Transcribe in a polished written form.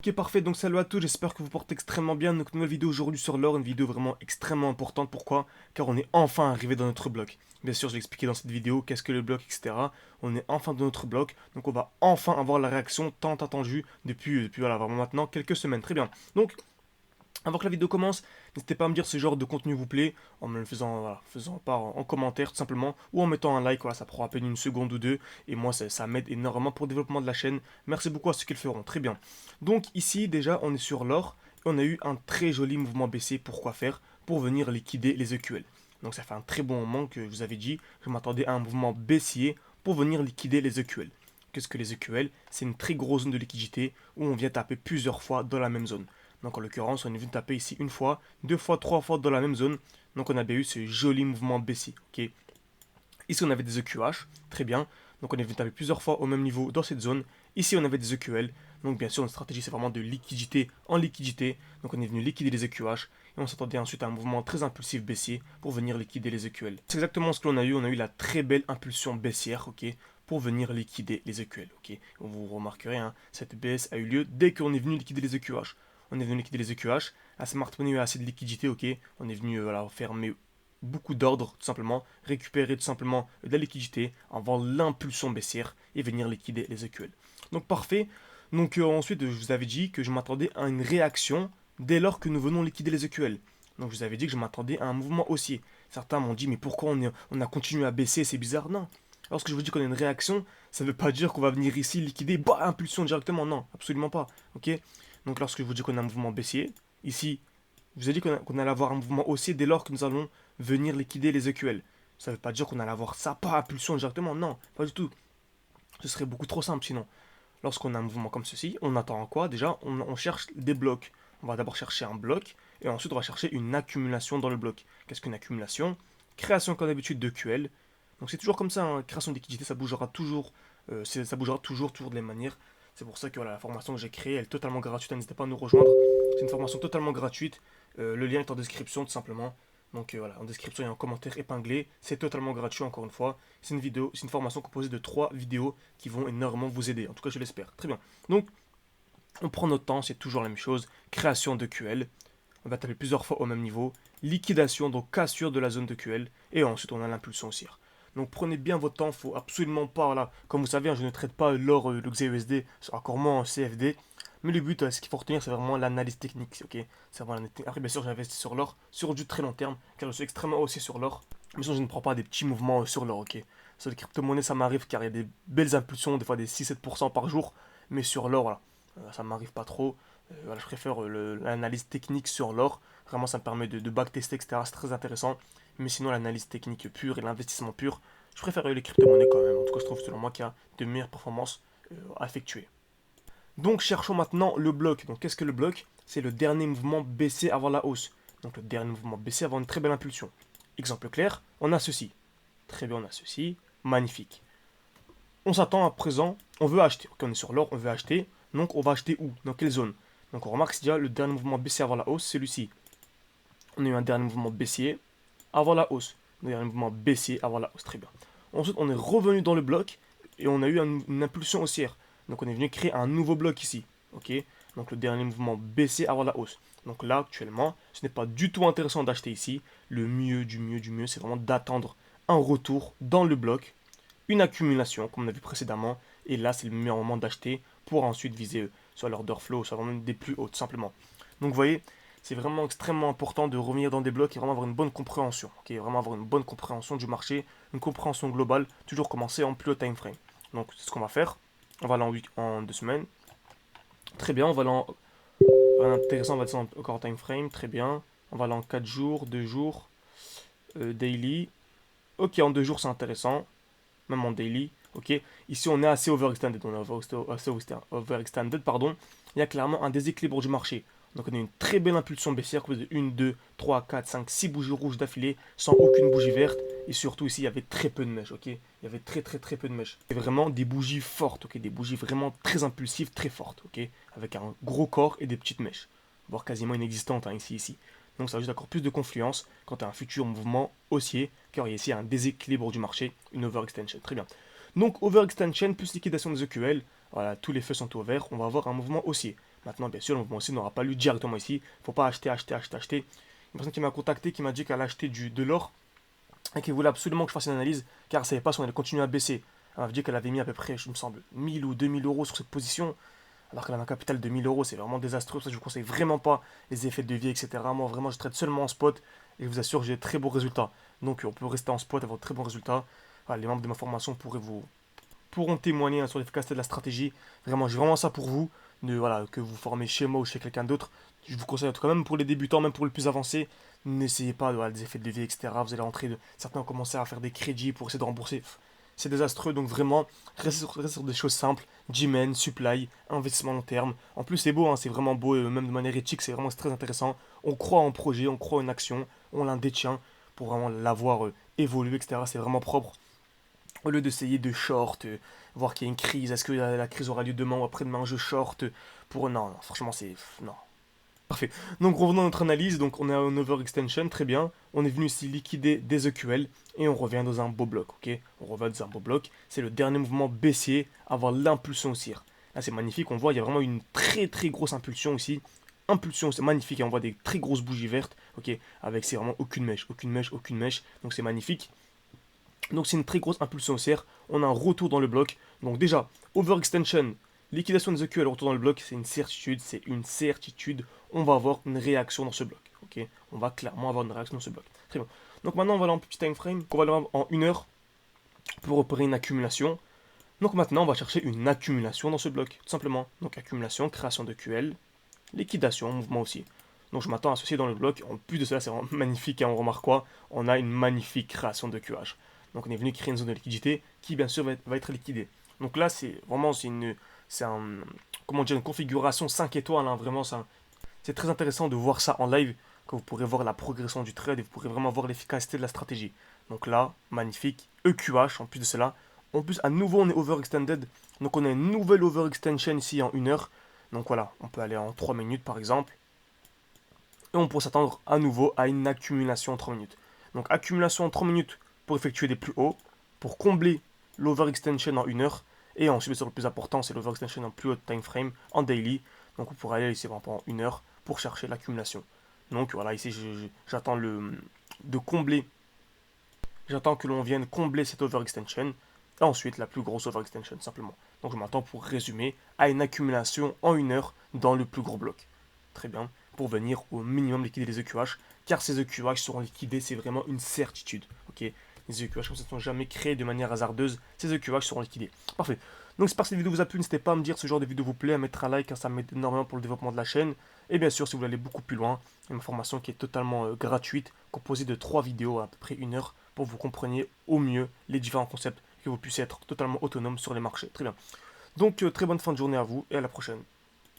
Ok, parfait, donc salut à tous, j'espère que vous portez extrêmement bien. Donc nouvelle vidéo aujourd'hui sur l'or, une vidéo vraiment extrêmement importante. Pourquoi? Car on est enfin arrivé dans notre bloc. Bien sûr, je vais expliquer dans cette vidéo qu'est-ce que le bloc, etc. On est enfin dans notre bloc, donc on va enfin avoir la réaction tant attendue depuis voilà, vraiment maintenant quelques semaines. Très bien. Donc, avant que la vidéo commence, n'hésitez pas à me dire si ce genre de contenu vous plaît, en me le faisant, voilà, faisant part en commentaire tout simplement, ou en mettant un like, voilà, ça prend à peine une seconde ou deux, et moi ça m'aide énormément pour le développement de la chaîne. Merci beaucoup à ceux qui le feront, très bien. Donc ici déjà on est sur l'or, et on a eu un très joli mouvement baissier, pourquoi faire? Pour venir liquider les EQL. Donc ça fait un très bon moment que je vous avais dit, je m'attendais à un mouvement baissier pour venir liquider les EQL. Qu'est-ce que les EQL? C'est une très grosse zone de liquidité où on vient taper plusieurs fois dans la même zone. Donc en l'occurrence, on est venu taper ici une fois, deux fois, trois fois dans la même zone. Donc on avait eu ce joli mouvement baissier. Ok. Ici on avait des EQH, très bien. Donc on est venu taper plusieurs fois au même niveau dans cette zone. Ici on avait des EQL. Donc bien sûr notre stratégie c'est vraiment de liquidité en liquidité. Donc on est venu liquider les EQH. Et on s'attendait ensuite à un mouvement très impulsif baissier pour venir liquider les EQL. C'est exactement ce que l'on a eu. On a eu la très belle impulsion baissière, ok, pour venir liquider les EQL. Ok. Vous remarquerez, hein, cette baisse a eu lieu dès qu'on est venu liquider les EQH. On est venu liquider les EQH. La Smart Money a assez de liquidité, ok. On est venu voilà, fermer beaucoup d'ordre, tout simplement, récupérer tout simplement de la liquidité, avoir l'impulsion baissière et venir liquider les EQL. Donc parfait. Donc ensuite, je vous avais dit que je m'attendais à une réaction dès lors que nous venons liquider les EQL. Donc je vous avais dit que je m'attendais à un mouvement haussier. Certains m'ont dit mais pourquoi on a continué à baisser, c'est bizarre. Non. Lorsque je vous dis qu'on a une réaction, ça ne veut pas dire qu'on va venir ici liquider, bah, impulsion directement. Non, absolument pas. Ok. Donc lorsque je vous dis qu'on a un mouvement baissier, ici, je vous ai dit qu'on allait avoir un mouvement haussier dès lors que nous allons venir liquider les EQL. Ça ne veut pas dire qu'on allait avoir ça par impulsion directement, non, pas du tout. Ce serait beaucoup trop simple sinon. Lorsqu'on a un mouvement comme ceci, on attend quoi? Déjà, on cherche des blocs. On va d'abord chercher un bloc et ensuite on va chercher une accumulation dans le bloc. Qu'est-ce qu'une accumulation? Création comme d'habitude de QL. Donc c'est toujours comme ça, hein. Création de liquidité, ça bougera toujours, toujours de la même manière. C'est pour ça que voilà, la formation que j'ai créée, elle est totalement gratuite, n'hésitez pas à nous rejoindre. C'est une formation totalement gratuite. Le lien est en description tout simplement. Donc voilà, en description il y a un commentaire épinglé. C'est totalement gratuit encore une fois. C'est une vidéo, c'est une formation composée de 3 vidéos qui vont énormément vous aider. En tout cas, je l'espère. Très bien. Donc, on prend notre temps, c'est toujours la même chose. Création de QL. On va taper plusieurs fois au même niveau. Liquidation, donc cassure de la zone de QL. Et ensuite, on a l'impulsion haussière. Donc prenez bien votre temps, faut absolument pas, voilà, comme vous savez, hein, je ne traite pas l'or, le XAUSD, encore moins en CFD, mais le but, ce qu'il faut retenir, c'est vraiment l'analyse technique, ok. C'est vraiment Après, bien sûr, j'investis sur l'or, sur du très long terme, car je suis extrêmement haussier sur l'or, mais sinon, je ne prends pas des petits mouvements sur l'or, ok. Sur les crypto-monnaies, ça m'arrive, car il y a des belles impulsions, des fois des 6-7% par jour, mais sur l'or, voilà, ça m'arrive pas trop. Voilà, je préfère l'analyse technique sur l'or, vraiment, ça me permet de backtester, etc., c'est très intéressant. Mais sinon, l'analyse technique pure et l'investissement pur, je préfère les crypto-monnaies quand même. En tout cas, je trouve selon moi qu'il y a de meilleures performances à effectuer. Donc, cherchons maintenant le bloc. Donc, qu'est-ce que le bloc? C'est le dernier mouvement baissier avant la hausse. Donc, le dernier mouvement baissier avant une très belle impulsion. Exemple clair, on a ceci. Très bien, on a ceci. Magnifique. On s'attend à présent, on veut acheter. Ok, on est sur l'or, on veut acheter. Donc, on va acheter où? Dans quelle zone? Donc, on remarque qu'il y a le dernier mouvement baissier avant la hausse, celui-ci. On a eu un dernier mouvement baissier avant la hausse. On a eu un mouvement baissier avant la hausse, très bien. Ensuite, on est revenu dans le bloc et on a eu une impulsion haussière. Donc, on est venu créer un nouveau bloc ici. Ok. Donc, le dernier mouvement baissier avant la hausse. Donc là, actuellement, ce n'est pas du tout intéressant d'acheter ici. Le mieux, du mieux, c'est vraiment d'attendre un retour dans le bloc, une accumulation, comme on a vu précédemment. Et là, c'est le meilleur moment d'acheter pour ensuite viser soit l'order flow, soit vraiment des plus hautes, simplement. Donc, vous voyez, c'est vraiment extrêmement important de revenir dans des blocs et vraiment avoir une bonne compréhension. Ok, vraiment avoir une bonne compréhension du marché, une compréhension globale, toujours commencer en plus haut time frame. Donc, c'est ce qu'on va faire. On va aller en 2 semaines. Très bien, on va aller en. Intéressant, on va descendre encore en time frame. Très bien. On va aller en 4 jours, 2 jours, daily. Ok, en 2 jours, c'est intéressant. Même en daily. Ok, ici on est assez overextended. On est assez overextended, pardon. Il y a clairement un déséquilibre du marché. Donc on a une très belle impulsion baissière, composée de 1, 2, 3, 4, 5, 6 bougies rouges d'affilée, sans aucune bougie verte. Et surtout ici, il y avait très peu de mèches, ok. Il y avait très peu de mèches. C'est vraiment des bougies fortes, ok. Des bougies vraiment très impulsives, très fortes, ok. Avec un gros corps et des petites mèches. Voire quasiment inexistantes, hein, ici. Donc ça ajoute encore plus de confluence quant à un futur mouvement haussier, car il y a ici un déséquilibre du marché, une overextension. Très bien. Donc overextension plus liquidation des EQL, voilà, tous les feux sont au vert, on va avoir un mouvement haussier. Maintenant, bien sûr, le mouvement haussier n'aura pas lieu directement ici. Il ne faut pas acheter, acheter, acheter, acheter. Une personne qui m'a contacté, qui m'a dit qu'elle a acheté de l'or et qui voulait absolument que je fasse une analyse car elle ne savait pas si on allait continuer à baisser. Elle m'a dit qu'elle avait mis à peu près, je me semble, 1000 ou 2000 euros sur cette position alors qu'elle a un capital de 1000 euros. C'est vraiment désastreux. Ça, je vous conseille vraiment pas les effets de levier, etc. Moi, vraiment, je trade seulement en spot et je vous assure, j'ai de très bons résultats. Donc, on peut rester en spot, avoir de très bons résultats. Voilà, les membres de ma formation pourront témoigner sur l'efficacité de la stratégie. Vraiment, j'ai vraiment ça pour vous. Voilà, que vous formez chez moi ou chez quelqu'un d'autre. Je vous conseille en tout cas, même pour les débutants, même pour les plus avancés, n'essayez pas des effets de levier, etc. Vous allez rentrer, certains ont commencé à faire des crédits pour essayer de rembourser. C'est désastreux, donc vraiment, restez sur des choses simples. Demand, supply, investissement long terme. En plus, c'est beau, hein, c'est vraiment beau, même de manière éthique, c'est vraiment très intéressant. On croit en projet, on croit en action, on la détient pour vraiment l'avoir évolué, etc. C'est vraiment propre. Au lieu d'essayer de short, voir qu'il y a une crise, est-ce que la crise aura lieu demain ou après-demain, je short pour... Non, non, franchement, c'est... Non. Parfait. Donc revenons à notre analyse, donc on est en overextension, très bien. On est venu ici liquider des EQL et on revient dans un beau bloc, ok. On revient dans un beau bloc. C'est le dernier mouvement baissier avant l'impulsion haussière. Là c'est magnifique, on voit il y a vraiment une très très grosse impulsion ici. Impulsion, c'est magnifique, et on voit des très grosses bougies vertes, ok. Avec c'est vraiment aucune mèche, aucune mèche, aucune mèche. Donc c'est magnifique. Donc c'est une très grosse impulsion haussière. On a un retour dans le bloc. Donc déjà, overextension, liquidation des EQL, retour dans le bloc, c'est une certitude, c'est une certitude. On va avoir une réaction dans ce bloc. Ok, on va clairement avoir une réaction dans ce bloc. Très bien. Donc maintenant, on va aller en petit time frame, qu'on va aller en 1 heure pour opérer une accumulation. Donc maintenant, on va chercher une accumulation dans ce bloc, tout simplement. Donc accumulation, création de QL, liquidation, mouvement aussi. Donc je m'attends à associer dans le bloc. En plus de cela, c'est vraiment magnifique. Hein, on remarque quoi? On a une magnifique création de QH. Donc on est venu créer une zone de liquidité qui bien sûr va être liquidée. Donc là, c'est vraiment comment dire, une configuration 5 étoiles. Hein, vraiment, c'est très intéressant de voir ça en live, quand vous pourrez voir la progression du trade et vous pourrez vraiment voir l'efficacité de la stratégie. Donc là, magnifique, EQH en plus de cela. En plus, à nouveau, on est overextended. Donc on a une nouvelle overextension ici en 1 heure. Donc voilà, on peut aller en 3 minutes par exemple. Et on pourrait s'attendre à nouveau à une accumulation en 3 minutes. Donc accumulation en 3 minutes pour effectuer des plus hauts, pour combler l'overextension en 1 heure. Et ensuite, sur le plus important, c'est l'overextension en plus haut time frame, en daily. Donc on pourrait aller ici pendant 1 heure pour chercher l'accumulation. Donc voilà, ici j'attends de combler. J'attends que l'on vienne combler cette overextension. Et ensuite la plus grosse overextension simplement. Donc je m'attends pour résumer à une accumulation en 1 heure dans le plus gros bloc. Très bien. Pour venir au minimum liquider les EQH. Car ces EQH seront liquidés, c'est vraiment une certitude. Ok, les EQH comme ça ne sont jamais créés de manière hasardeuse. Ces EQH seront liquidés. Parfait. Donc j'espère que cette vidéo vous a plu. N'hésitez pas à me dire si ce genre de vidéo vous plaît, à mettre un like car ça m'aide énormément pour le développement de la chaîne. Et bien sûr, si vous voulez aller beaucoup plus loin, il y a une formation qui est totalement gratuite, composée de 3 vidéos à peu près 1 heure, pour que vous compreniez au mieux les différents concepts, que vous puissiez être totalement autonome sur les marchés. Très bien. Donc très bonne fin de journée à vous et à la prochaine.